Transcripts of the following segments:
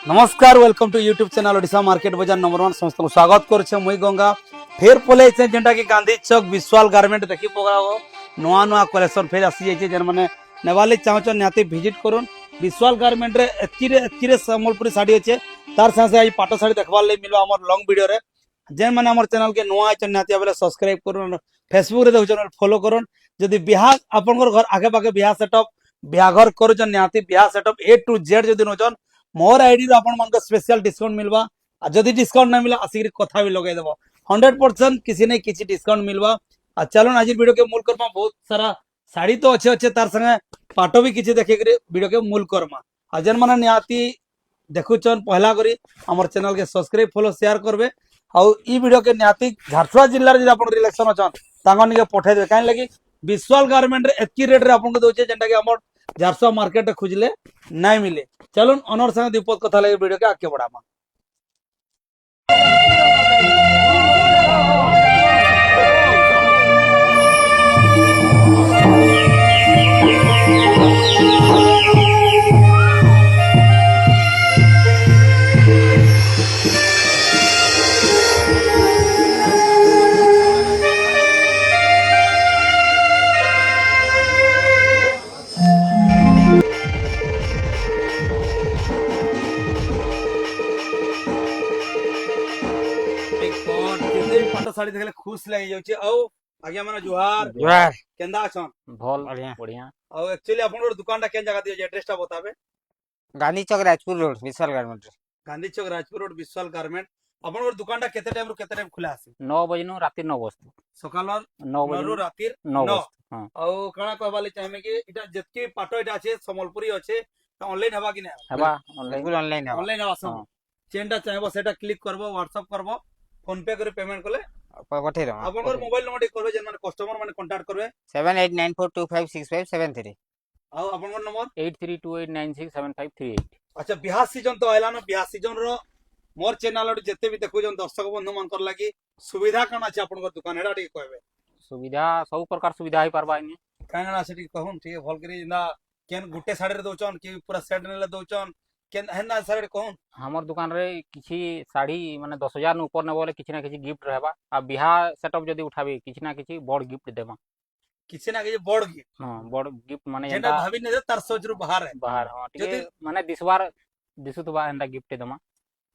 नमस्कार welcome to YouTube channel Odisha market बाजार number 1 समस्त को स्वागत करुछे मुई गंगा फेर पले जेंटा कि गांधी चौक विशाल गारमेंट देखि पगराओ नुआ नुआ कलेक्शन फेर आसी जाइए जेन माने नेवाली चाहछ निहाती विजिट करूँ विशाल गारमेंट रे एतकी संबलपुरी साड़ी अच्छे तार साथे आज पाटो साड़ी देखबार ले मिलो हमर लॉन्ग वीडियो रे जेन माने हमर चैनल के नुआ आछन निहाती बेले सब्सक्राइब करूँ फेसबुक रे देखछन फॉलो करूँ जदि बिहार आपनकर घर आगे पागे बिहार सेटअप बिहाघर करूछन निहाती बिहार सेटअप ए टू जेड जदि नोचन मोर आईडी रो आपण मन स्पेशल डिस्काउंट मिलवा आ जदि डिस्काउंट ना मिला आसिक कथा भी लगे देबो 100% किसी नहीं किसी डिस्काउंट मिलवा आ चलो आज वीडियो के मूल करमा बहुत सारा साड़ी तो अच्छे अच्छे तार संगे पाटो भी किसी देखे वीडियो के मूल करमा आ जन माने निहाती देखुचन पहला करी हमर चैनल के सब्सक्राइब फॉलो शेयर करबे आ ई वीडियो के निहाती झारसुगुड़ा जिल्ला रे आपण रिलेक्शन अछन तांगन के पठाई देबे काहे लगी विशाल गारमेंट रे एतकी रेट रे आपण को दोचे जेंटा के हमर झारसुगुड़ा मार्केट रे खुजले नहीं मिले चलो अनर संगे दीपक कथा लगे वीडियो के आगे बढ़ामा पाटो साड़ी देखले खुश लगे जाउची औ आज्ञा माने जोहार जोहार केंदा अछन भल बढ़िया बढ़िया औ एक्चुअली आपन दुकान टा केन जगह दियो एड्रेस टा बताबे गांधी चौक राजपुर रोड विशाल गारमेंट गांधी चौक राजपुर रोड विशाल गारमेंट आपन दुकान टा केते टाइम रो केते टाइम खुला आसी 9 बजे नु राती 9 बजे सकाल 9 बजे रो राती 9 9 बजे हां औ काना कहबाले चाहमे कि इटा जतके पाटो इटा আছে समलपुरी আছে त ऑनलाइन हबा कि नै हबा ऑनलाइन हबा ऑनलाइन हबा सब चेनटा चाहबो सेटा क्लिक करबो व्हाट्सएप करबो फोन पे करे पेमेंट करले पठे रहा आपनकर मोबाइल नंबर करबे जेन माने कस्टमर माने कांटेक्ट करबे 7894256573 आ आपनकर नंबर 8328967538 अच्छा बिहार सीजन तो आइला न बिहार सीजन रो मोर चैनल रो जते भी देखु जन दर्शक बंधु मन कर लागी सुविधा कना छै आपनकर दुकान हेडा ठीक कहबे सुविधा सब प्रकार सुविधा ही परबा इने काना से कहून ठीक भल करी ना केन गुटे साड़ी रे दोचन कि पूरा सेट नेले दोचन केन हेना साड़ी कहून हमर दुकान रे किछि साड़ी माने 10000 नु ऊपर ने बोले किछि ना किछि गिफ्ट रहबा आ बिहार सेटअप जदी उठाबी किछि ना किछि बड़ गिफ्ट देबा किसी ना किसी बड़ गिफ्ट हां बड़ गिफ्ट माने जेंटा भाभी ने तार सोच रो बाहर है बाहर हां ठीक माने दिसबार दिसुतबा एंदा गिफ्ट देमा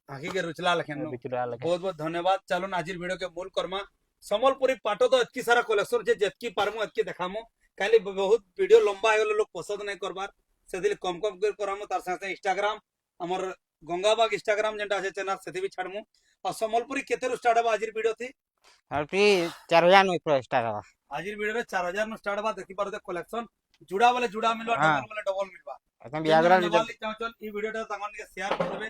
आखी के रुचला लखन बिचुरा लगे बहुत बहुत धन्यवाद चलो आज वीडियो के मूल करमा समलपुरी पाटो तो एतकी सारा कलेक्शन जे जतकी पारमु एतकी देखामु काली बहुत वीडियो लंबा हो लोग पसंद नहीं करबार से दिल कम कम कर करामु तार साथे इंस्टाग्राम हमर गंगाबाग इंस्टाग्राम जेंटा আছে चैनल सेति भी छाड़मु और समलपुरी केते रो स्टार्ट हबा आजिर वीडियो थी हरपी 4000 नु ऊपर स्टार्ट हबा आजिर वीडियो रे 4000 नु स्टार्ट हबा देखि पारो कलेक्शन जुड़ा वाले जुड़ा मिलवा डबल वाले डबल मिलवा एकदम बियागरा वाली चल ई वीडियो टा तांगन के शेयर कर देबे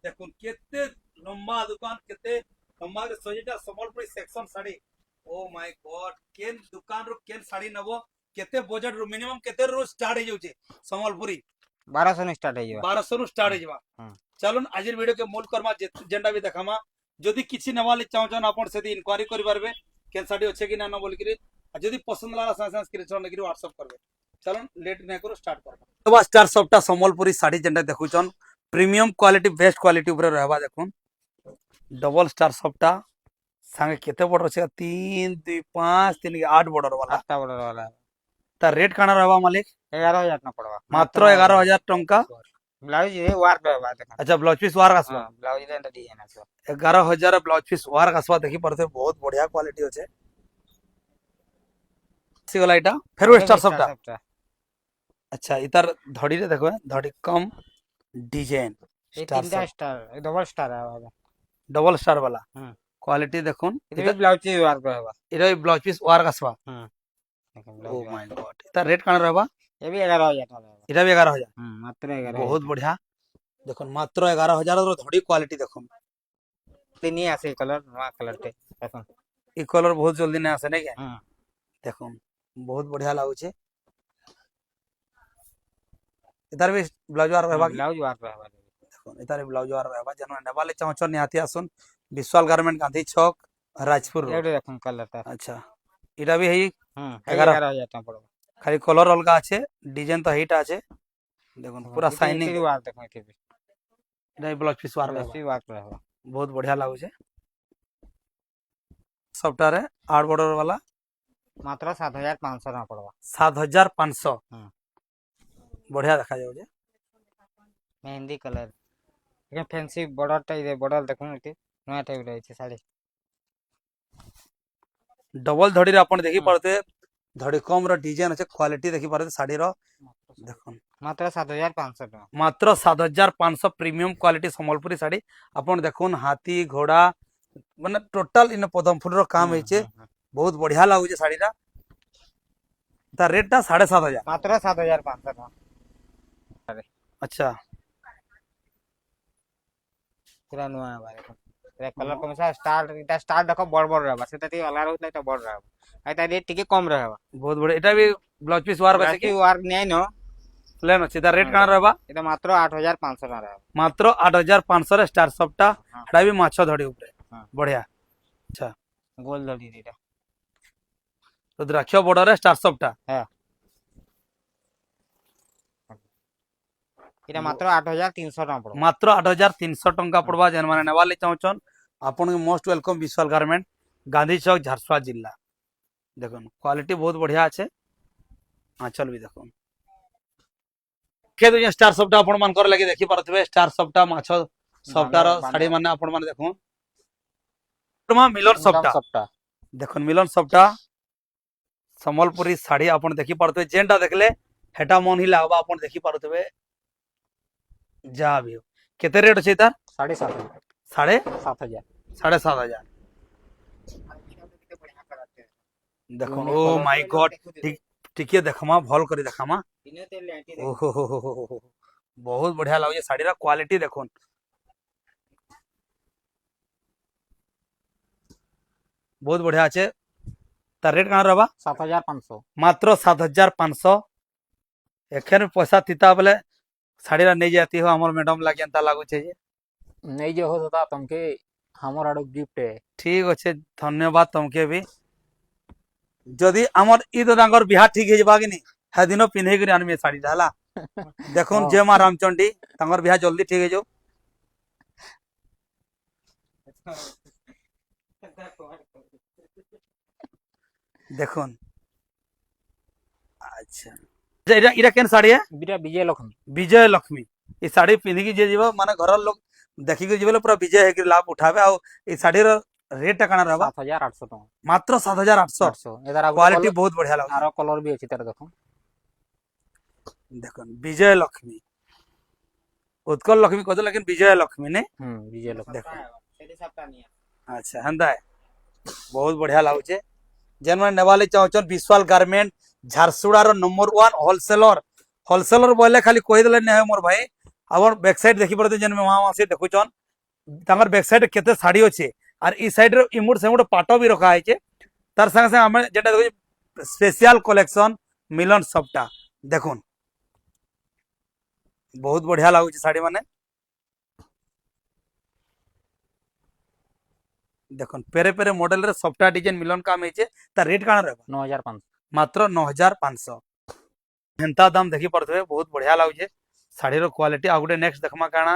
देखुन केते लंबा दुकान केते लंबा रे सजेटा Sambalpuri section sari oh my God केन दुकान रो केन साड़ी नबो केते बजट रो मिनिमम केते रो स्टार्ट हो जाउचे समलपुरी 1200 नु स्टार्ट हो 1200 नु स्टार्ट हो जावा चलो आजिर वीडियो के मूल करमा जेंडा भी देखामा जदि किछि नवाली चाहछन आपन सेदी इंक्वायरी करि परबे केन साड़ी अच्छे कि ना न बोल करी जदि पसंद लाला साथ स्क्रीनशॉट लेकरी व्हाट्सएप करबे चलो लेट नै करो स्टार्ट करबा बस स्टार सबटा समलपुरी साड़ी जेंडा देखुचन प्रीमियम क्वालिटी बेस्ट क्वालिटी ऊपर रहबा देखुन डबल स्टार सबटा संगे केते बॉर्डर छै 3 2 5 3 8 बॉर्डर वाला 8 बॉर्डर वाला ता रेट काना रहबा मालिक 11000 न पड़वा मात्र 11000 टंका ब्लाउज ये वार रहबा देखा अच्छा ब्लाउज पीस वार आसबा ब्लाउज रे डिजाइन आसबा 11000 ब्लाउज पीस वार आसबा देखि परते बहुत बढ़िया क्वालिटी होचे सी वाला इटा फेरो स्टार सबटा अच्छा इधर धड़ी रे देखो धड़ी कम डिजाइन स्टार डबल स्टार वाला क्वालिटी देखुन इधर ब्लाउज पीस वार रहबा इधर ब्लाउज पीस वार आसबा ओ माय गॉड इधर रेट काना रहबा ये भी 11000 रहबा इधर भी 11000 मात्र 11000 बहुत बढ़िया देखुन मात्र 11000 रो धड़ी क्वालिटी देखुन तीन ही आसे कलर नवा कलर ते देखुन ई कलर बहुत जल्दी नै आसे नै के देखुन बहुत बढ़िया लागु छे इधर भी ब्लाउज वार रहबा देखुन इधर ब्लाउज वार रहबा जनो नेवाले चाहछन निहाती आसुन विशाल गारमेंट गांधी चौक राजपुर ये देखुन कलर ता अच्छा इटा भी है 11000 टा पड़ो खाली कलर अलग আছে ডিজাইন তো এইটা আছে দেখুন পুরা শাইনিং ଏଟା ବ୍ଲାଉଜ ପିସ୍ ୱାର୍କ ବେଶୀ ୱାର୍କ ରହିବ। ବହୁତ ବଢିଆ ଲାଗୁଛେ ସବୁଟାରେ ଆଠ ବର୍ଡର वाला ମାତ୍ର 7500 ଟଙ୍କା ପଡବା। 7500 ହୁଁ। ବଢିଆ ଦେଖା ଯାଉଛି मेहंदी कलर ये फैंसी बॉर्डर टाइप बॉर्डर देखो इते नया टाइप रही है साड़ी। डबल धड़ी रे आपण देखि हम्म। पारते धड़ी कम रो डिजाइन আছে क्वालिटी देखि पारते साड़ी रो देखुन मात्र 7500 टका। मात्र 7500 प्रीमियम क्वालिटी संबलपुरी साड़ी आपण देखुन हाथी घोड़ा माने टोटल इन पदम फूल रो काम होइचे बहुत बढ़िया लागुचे साड़ी रा ता रेट ता 7500 मात्र 7500 टका। अच्छा पूरा नया है बारे रे कलर कम सा स्टार इटा स्टार देखो बड़ बड़ रहबा सेता ती अलग रहत इटा बड़ रहबा एटा रेट टिके कम रहबा। बहुत बढ़िया एटा भी ब्लाउज पीस वार बचे बाकी के वार नै न प्लेन अछि ता रेट काना रहबा एटा मात्र 8500 टका रहबा। मात्र 8500 रे स्टार सबटा हाँ। एटा भी माछो धड़ी ऊपर हाँ। बढ़िया अच्छा गोल धड़ी दीटा रुद्राक्ष बॉर्डर रे स्टार सबटा है एटा मात्र 8300 टका पड़ो। मात्र 8300 टंका पड़वा जेन माने नेवाले चाहछन आपन के मोस्ट वेलकम विशाल गारमेंट गांधी चौक झारसुआ जिला देखुन क्वालिटी बहुत बढ़िया আছে आंचल भी देखुन के दो स्टार सबटा आपन मान कर लगे देखि परथबे स्टार सबटा माछ सबटा रो साड़ी माने आपन माने देखुन मिलन सबटा देखुन मिलन सबटा संबलपुरी साड़ी आपन देखि परथबे जेनटा देखले हेटा मन ही लागबा आपन देखि परथबे जा भी हो केते रेट छै तार 7500 7500 देखो ओ माय गॉड टिके देखमा भल करी देखमा ओहो हो बहुत बढ़िया लागे साड़ी रा क्वालिटी देखोन बहुत बढ़िया আছে तार रेट काना रहबा 7500 मात्र 7500 एखन पैसा थिता बोले साड़ी रा नहीं जाती हो हमर मैडम लागे अंता लागु छे जे नहीं जो हो दादा तुमके हमर आडो गिफ्ट है। ठीक अच्छे धन्यवाद तुमके भी जदि हमर ई दादांगर बिहा ठीक हे जबा कि नहीं है दिनो पिन्हे करी आनमे साड़ी ढाला देखुन जय मां रामचंडी तंगर बिहा जल्दी ठीक हे जो देखुन अच्छा इरा इरा केन साड़ी है बिरा विजय लक्ष्मी ई साड़ी पिन्हि के जे जीवा माने घर लोग देखि के जीवले पूरा विजय है कि लाभ उठावे आ ई साड़ी रो रेट काना रहबा 7800 टका मात्र 7800 एदार क्वालिटी बहुत बढ़िया लाग आरो कलर भी अछि तार देखो देखुन विजय लक्ष्मी उत्कल लक्ष्मी कहते लेकिन विजय लक्ष्मी ने विजय लक्ष्मी देखो सेठी सबटा नहीं अच्छा हंदा है बहुत बढ़िया लागुचे जेन माने नेवाले चाहछन विशाल गारमेंट झारसुड़ा रो नंबर 1 होलसेलर बोले खाली कहि देले ने मोर भाई आवर बैक साइड देखि परते जेन में वहां से देखुचन तांगर बैक साइड केते साड़ी अछि और ई साइड रो इमुड सेमुड पाटो भी रखा है तार संग संग हम जेटा देखो स्पेशल कलेक्शन मिलन सबटा देखुन बहुत बढ़िया लागुचे साड़ी माने देखुन पेरे पेरे मॉडल रे सबटा डिजाइन मिलन काम है तार रेट काना रहबा 9500 मात्र 9500 हेंता दाम देखि परथबे बहुत बढ़िया लागुचे साड़ी रो क्वालिटी आ गुटे नेक्स्ट देखमा काना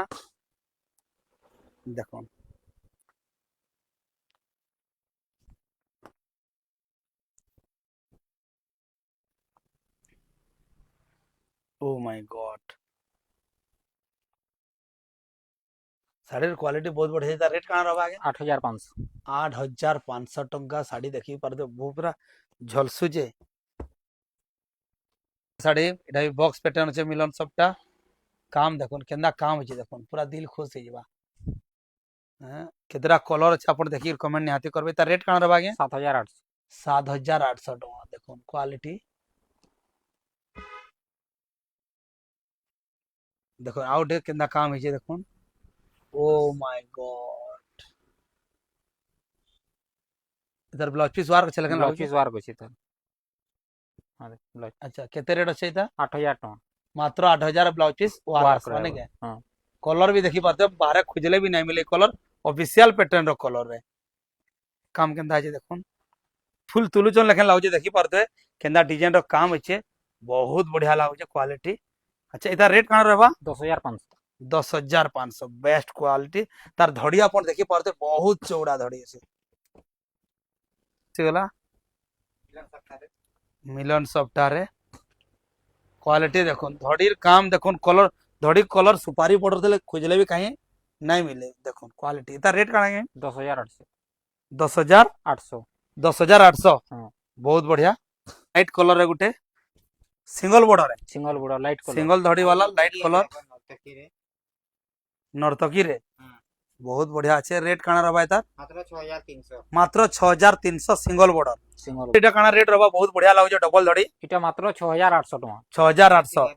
देखो ओ माय गॉड साड़ी रो क्वालिटी बहुत बढ़िया है रेट काना रहबा आगे 8500 8500 टंका साड़ी देखि परथबे बहुत पूरा झलसुजे साड़ी एटा भी बॉक्स पैटर्न আছে मिलन सबटा काम देखुन केंदा काम होचे देखुन पूरा दिल खुश हो जेबा हैं केतरा कलर আছে आपण देखि कमेंट निहाती करबे त रेट काना रहबा आगे 7800 टका देखुन क्वालिटी देखो आउट केंदा काम होचे देखुन ओ माय गॉड इधर ब्लाउज पीस वार के लेकिन ब्लाउज पीस वार अछि त हां ब्लाउज अच्छा केते रेट अछि त 8000 टका मात्र 8000 ब्लाउज पीस वार माने के हां कलर भी देखि पाते बाहर खुजले भी नहीं मिले कलर ऑफिशियल पैटर्न रो कलर रे काम केंदा है देखुन फुल तुलुचन लेखन लाउजे देखि पारते केंदा डिजाइन रो काम अछि बहुत बढ़िया लाउजे क्वालिटी अच्छा इधर रेट काना रहबा 10500 10,500 बेस्ट क्वालिटी तार धड़ी आपण देखि पारते बहुत चौड़ा धड़ी अछि गला मिलन सफ्टारे क्वालिटी देखुन धड़ीर काम देखुन कलर धड़ी कलर सुपारी बॉर्डर देले खोजले भी कहीं नहीं मिले देखुन क्वालिटी तार रेट काना है 10,800 10,800 800 10,800 हाँ बहुत बढ़िया लाइट कलर रे गुटे सिंगल बॉर्डर है सिंगल बड़ा लाइट कलर सिंगल धड़ी वाला लाइट कलर नर्तकी रे बहुत बढ़िया अच्छे रेट काना रबा तार मात्र 6,300 सिंगल बॉर्डर सिंगल एटा काना रेट रबा बहुत बढ़िया लागो डबल धड़ी इटा मात्र 6,800 टका 6,800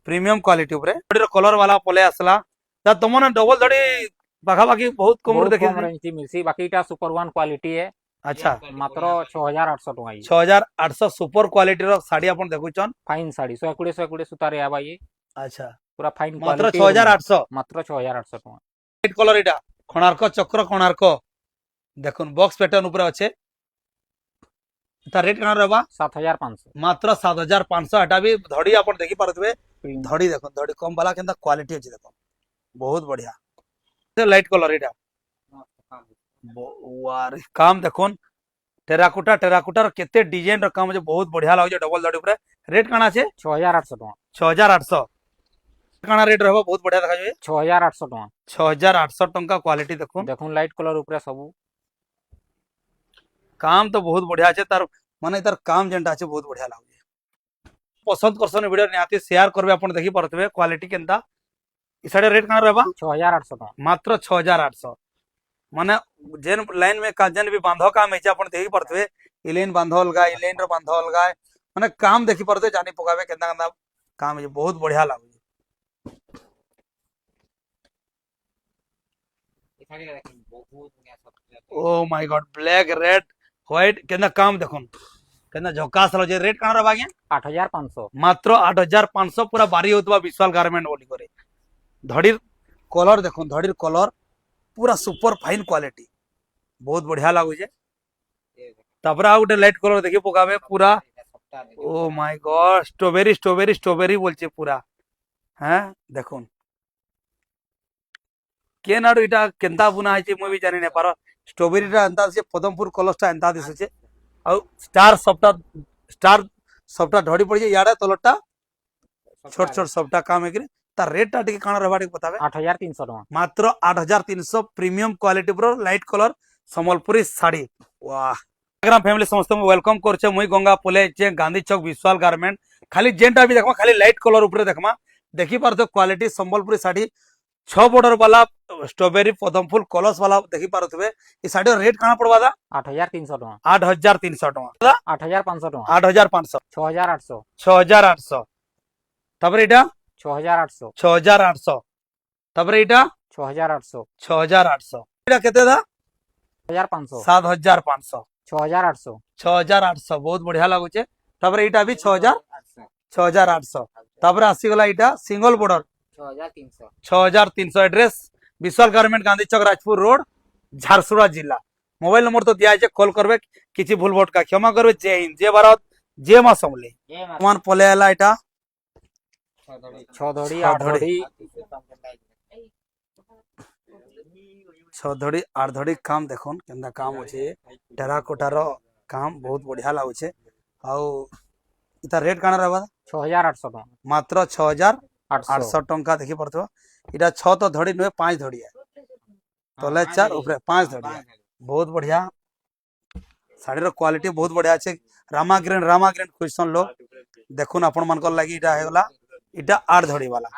प्रीमियम क्वालिटी उपरे धड़ीर कलर वाला पले आसला ता तमने डबल धड़ी बाखा बाकी बहुत कम बहुत देखि कम रेंज थी मिलसी बाकी इटा सुपर वन क्वालिटी है अच्छा मात्र 6,800 टका ये 6,800 सुपर क्वालिटी रो साड़ी आपण देखुचन फाइन साड़ी 120 सूता रे आबा ये अच्छा पूरा फाइन मात्र क्वालिटी 6,800 मात्र 6,800 टका लाइट कलर एटा कोणार्क चक्र कोणार्क देखुन बॉक्स पैटर्न ऊपर अच्छे ता रेट काना रहबा 7,500 मात्र 7,500 एटा भी धड़ी आपण देखि पारतबे धड़ी देखो धड़ी कम वाला केंता क्वालिटी अछि देखो बहुत बढ़िया लाइट कलर एटा वार काम देखुन टेराकोटा केते डिजाइन रो काम जे बहुत बढ़िया लागो डबल धड़ी ऊपर रेट काना छे 6,800 टका 6,800 काना रेट रहबा बहुत बढ़िया देखा जाय 6,800 टका 6,800 टंका क्वालिटी देखुन देखुन लाइट कलर ऊपर सब काम तो बहुत बढ़िया छे तार माने तार काम जेंटा छे बहुत बढ़िया लागो पसंद करसन वीडियो निहाती शेयर करबे आपण देखि परतबे क्वालिटी केंता इ साइड रेट काना रहबा 6,800 टका मात्र 6,800 माने जेन लाइन में का जेन भी बांधो काम है आपण देखि परतबे इ लाइन बांधल गा इ लाइन रो बांधल गा माने काम देखि परते जानी पकावे केंता केंता काम है बहुत बढ़िया लागो ओ my God black red white Kenta काम देखुन केंता झकास लो जे रेट काना रहबा गया 8,500 मात्र 8,500 पूरा बारी होतबा विशाल गारमेंट बोली करे धड़ीर कलर देखुन धड़ीर कलर पूरा सुपर फाइन क्वालिटी बहुत बढ़िया लागो जे तापर आ गुटे लाइट कलर देखि पकावे पूरा ओ माय गॉड स्ट्रॉबेरी बोलछे पूरा हैं देखुन केन आडू इटा केंता बुना है मु भी जानि ने पारो स्ट्रॉबेरी टा अंता से पदमपुर कलर टा अंता दिसुचे आ स्टार सबटा ढड़ी पड़ी जे याडा तलटा छोट छोट सबटा काम एकरे तार रेट टा टिके काना रहबा टिके बतावे 8,300 टका मात्र 8,300 premium quality pro light colour Sambalpuri sari वाह इंस्टाग्राम फैमिली समस्त वेलकम करछे मुई गंगा पोले जे गांधी चौक विशाल गारमेंट खाली जेंटा भी देखमा खाली लाइट कलर ऊपर देखमा देखि पारतो क्वालिटी संबलपुरी साड़ी 6 बॉर्डर वाला स्ट्रॉबेरी पदमफुल कलर्स वाला देखि पारतबे इ साड़ी रेट काना पड़वा दा 8,300 टका 8,300 टका 8,500 टका 8,500 6,800 6,800 तबरे इटा 6,800 6,800 तबरे इटा 6,800 6,800 इटा केते दा 1,500 7,500 6,800 6,800 बहुत बढ़िया लागो छे तबरे इटा भी 6,800 तबरे आसी गला इटा सिंगल बॉर्डर 6,300 एड्रेस विशाल गारमेंट गांधी चौक राजपुर रोड झारसुगुड़ा जिला मोबाइल नंबर तो दिया है कॉल करबे किछि भूल भटका क्षमा करबे जय हिंद जय भारत जय मां समले मान पले आला इटा 6 धड़ी 8 धड़ी 6 धड़ी 8 धड़ी काम देखुन केंदा काम होचे टेराकोटा रो काम बहुत बढ़िया लागो छे आउ इता रेट काना रहबा 6,800 टका मात्र 6,800 टंका देखि पड़तो इटा 6 तो धड़ी नुहे 5 धड़ी है तले 4 ऊपर 5 धड़ी है बहुत बढ़िया साड़ी रो क्वालिटी बहुत बढ़िया আছে रामाग्रेन क्वेश्चन लो देखुन आपण मानकर लागि इटा हेगला इटा 8 धड़ी वाला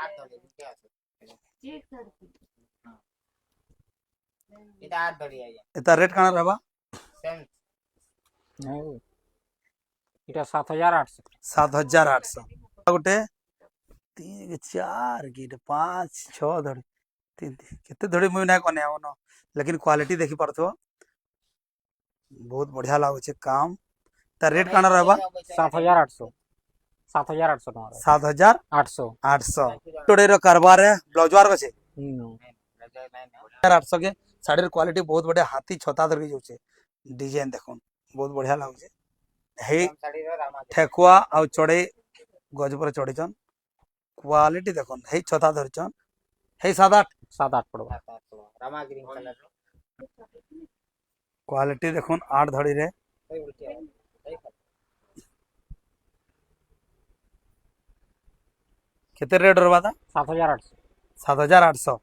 इता रेट काना रहबा इटा 7,800 7,800 गोटे 3 4 गिट 5 6 धड़ी 3 केते धड़ी मुई ना कोने आवनो लेकिन क्वालिटी देखि परतो बहुत बढ़िया लागो छे काम ता रेट काना रहबा 7,800 7,800 टका 7,800 800 टोडे रो कारबार है ब्लाउज वार छे 800 के साड़ी रो क्वालिटी बहुत बढ़िया हाथी छता धर के जो छे डिजाइन देखुन बहुत बढ़िया लागो छे हे ठेकुआ आ चढ़े गज पर चढ़ीचन क्वालिटी देखुन हे छता धरचन है 7-8 7-8 पड़वा रामा ग्रीन कलर क्वालिटी देखुन 8 धड़ी रे केते रेट रहबा दा 7,800 7,800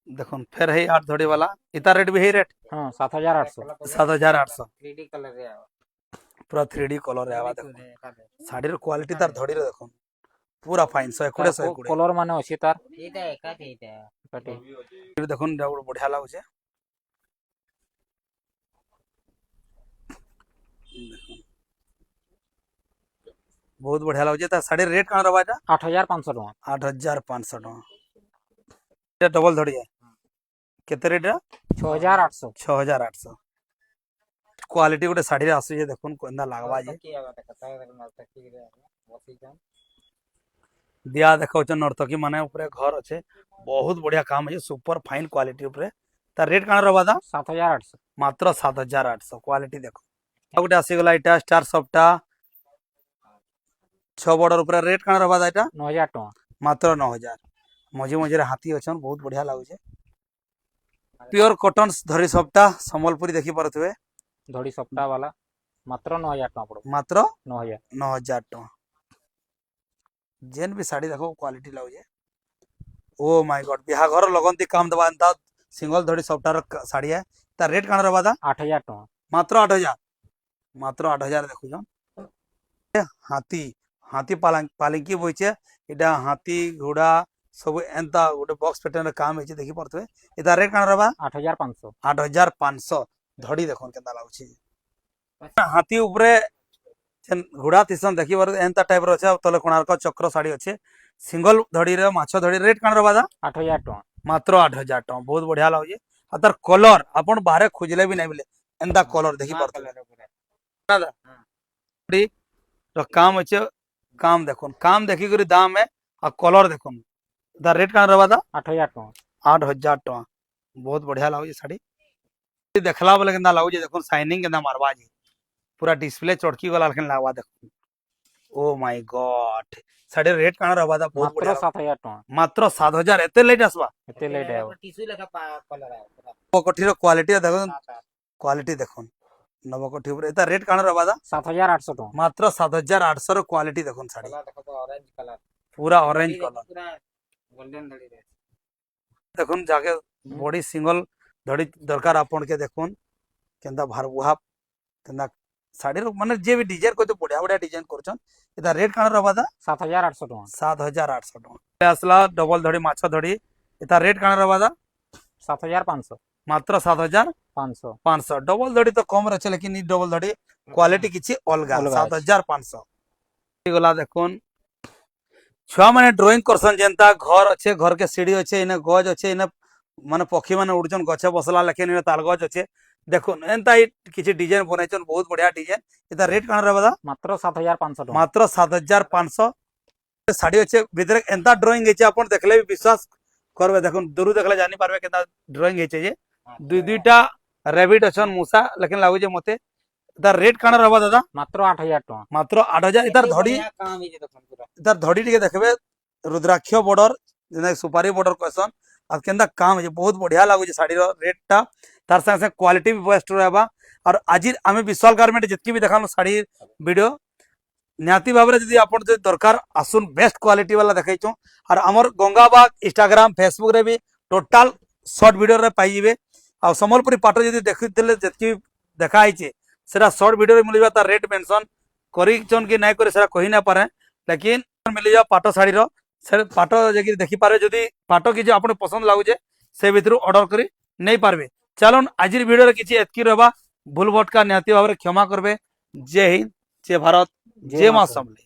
देखुन फिर है 8 धड़ी वाला इता रेट भी है रेट हाँ 7,800 7,800 3D कलर रे पूरा 3D कलर रे आवा देखुन साड़ी रो क्वालिटी तार धड़ी रे देखुन पूरा फाइन 120 कलर माने अछि तार एटा एकाठी कटे देखुन बढ़िया लागुचे बहुत बढ़िया लागुचे तार साड़ी रेट कान रहबा जा 8,500 टका 8,500 टका डबल धड़ी है केते रेट रा 6,800 6,800 क्वालिटी गोटे साड़ी रे आसु जे देखुन कोंदा लागबा जे की आवा कथा नर्तकी रे बसी जान दिया देखौ छ नर्तकी माने ऊपर घर अच्छे बहुत बढ़िया काम है सुपर फाइन क्वालिटी ऊपर तार रेट कान रहबा दा 7,800 मात्र 7,800 क्वालिटी देखो गोटे आसी गला इटा स्टार सफ्टा 6 बॉर्डर ऊपर रेट कान रहबा दा इटा 9,000 टका मात्र 9,000 मझे मझे हाथी अछन बहुत बढ़िया लागुचे प्योर कॉटन धरी सफ्टा संबलपुरी देखि परथुवे धड़ी सप्ताह वाला मात्र 9,000 टका पड़ो मात्र 9,000 9,000 टका जेन भी साड़ी देखो क्वालिटी लागुचे ओ माय गॉड बिहाघर लगनती काम दबा अंता सिंगल धड़ी सफ्टार साड़ी है तार रेट कान रहबा दा 8,000 टका मात्र 8,000 मात्र 8,000 देखु जन हाथी हाथी पालिंकी बोइचे इटा हाथी घोड़ा सब एंता गोटे बॉक्स पैटर्न काम है देखि परथुवे इता रेट कान रहबा 8,500 8,500 धड़ी देखन केता लागुची हाथी ऊपरे जेन घोड़ा तिसन देखि बर एंता टाइप रो छै तले कोणार्क चक्र साड़ी अच्छे सिंगल धड़ी रे माछ धड़ी रेट कान रहबा दा 8,000 टका मात्र 8,000 टका बहुत बढ़िया लागुची आ तार कलर आपण बाहरे खोजले भी नै मिले एंता कलर देखि परथुवे दादा डी रो काम अच्छे काम देखुन काम देखि करी दाम है आ कलर देखुन दा रेट कान रहबा दा 8,000 टका 8,000 टका बहुत बढ़िया लागुची साड़ी देखला बोले केना लागुची देखुन शाइनिंग केना मारबा जी पूरा डिस्प्ले चटकी गला लेकिन लागबा देखुन oh my god sari rate कान रहबा दा बहुत मात्र बढ़िया 7,000 टका मात्र 7,000 एते लेट आसबा एते लेट है टिश्यू लेखा कलर है नवकोठी रो क्वालिटी देखुन क्वालिटी देखुन नवकोठी ऊपर एता रेट कान रहबा दा 7,800 टका मात्र 7,800 रो क्वालिटी देखुन साड़ी कलर देखो तो ऑरेंज कलर पूरा ऑरेंज कलर पूरा गोल्डन धड़ी रे देखुन जाके बॉडी सिंगल धड़ी दरकार आपन के देखुन केंदा भारबुहा केंदा साड़ी रो माने जे भी डिजाइन को तो बढ़िया बढ़िया डिजाइन करछन एदा रेट कान रहबा दा 7,800 टका 7,800 टका असला डबल धड़ी माछ धड़ी एता रेट कान रहबा दा 7,500 मात्र 7,500 डबल धड़ी तो कम रहे लेकिन ई डबल धड़ी क्वालिटी किछि अलगा अलगा 7,500 गला देखुन छुआ माने ड्राइंग करसन जेंता घर अच्छे घर के सीढ़ी अच्छे इने गज अच्छे इने माने पक्षी माने उड़चन गछे बसला लेकिन इने ताल गज अच्छे देखुन एंता किछि डिजाइन बनाइछन बहुत बढ़िया डिजाइन एता रेट कान रहबा दा मात्र 7,500 टका मात्र 7,500 साड़ी अच्छे भीतर एंता ड्राइंग हेचे अपन देखले भी विश्वास करबे देखुन दूर देखले जानि पारबे केता ड्राइंग हेचे जे दुई दुईटा रैबिट अछन मूसा लेकिन लागु जे मते एता रेट कान रहबा दादा मात्र 8,000 टका मात्र 8,000 इतार धड़ी काम ही देखो पूरा इतार धड़ी टिके देखबे रुद्राक्ष बॉर्डर जेना सुपारी बॉर्डर कहसन आ केंदा काम है बहुत बढ़िया लागु जे साड़ी रो रेट ता तार संग संग क्वालिटी भी बेस्ट रहबा और आज आमे विशाल गारमेंट जितकी भी देखानो साड़ी वीडियो निहाती भाबरे जदी आपन जे दरकार आसुन बेस्ट क्वालिटी वाला देखाइछो और हमर गंगाबाग इंस्टाग्राम फेसबुक रे भी टोटल शॉर्ट वीडियो रे पाई जिवे आ संबलपुरी पाटो जदी देखितले जतकी देखा आइछे सेरा शॉर्ट वीडियो रे मिलबा तार रेट मेंशन करिछन कि नै करे सेरा कहि ना पारे लेकिन मिल जा पाटो साड़ी रो से पाटो जगी देखि पारे जदी पाटो कि जे आपन पसंद लागुचे से भितरु ऑर्डर करी नै पारबे चलन आजिर वीडियो रे किछि एतकी रहबा भूल भटका निहाती भाबरे क्षमा करबे जय हिंद जय भारत जय मां समले।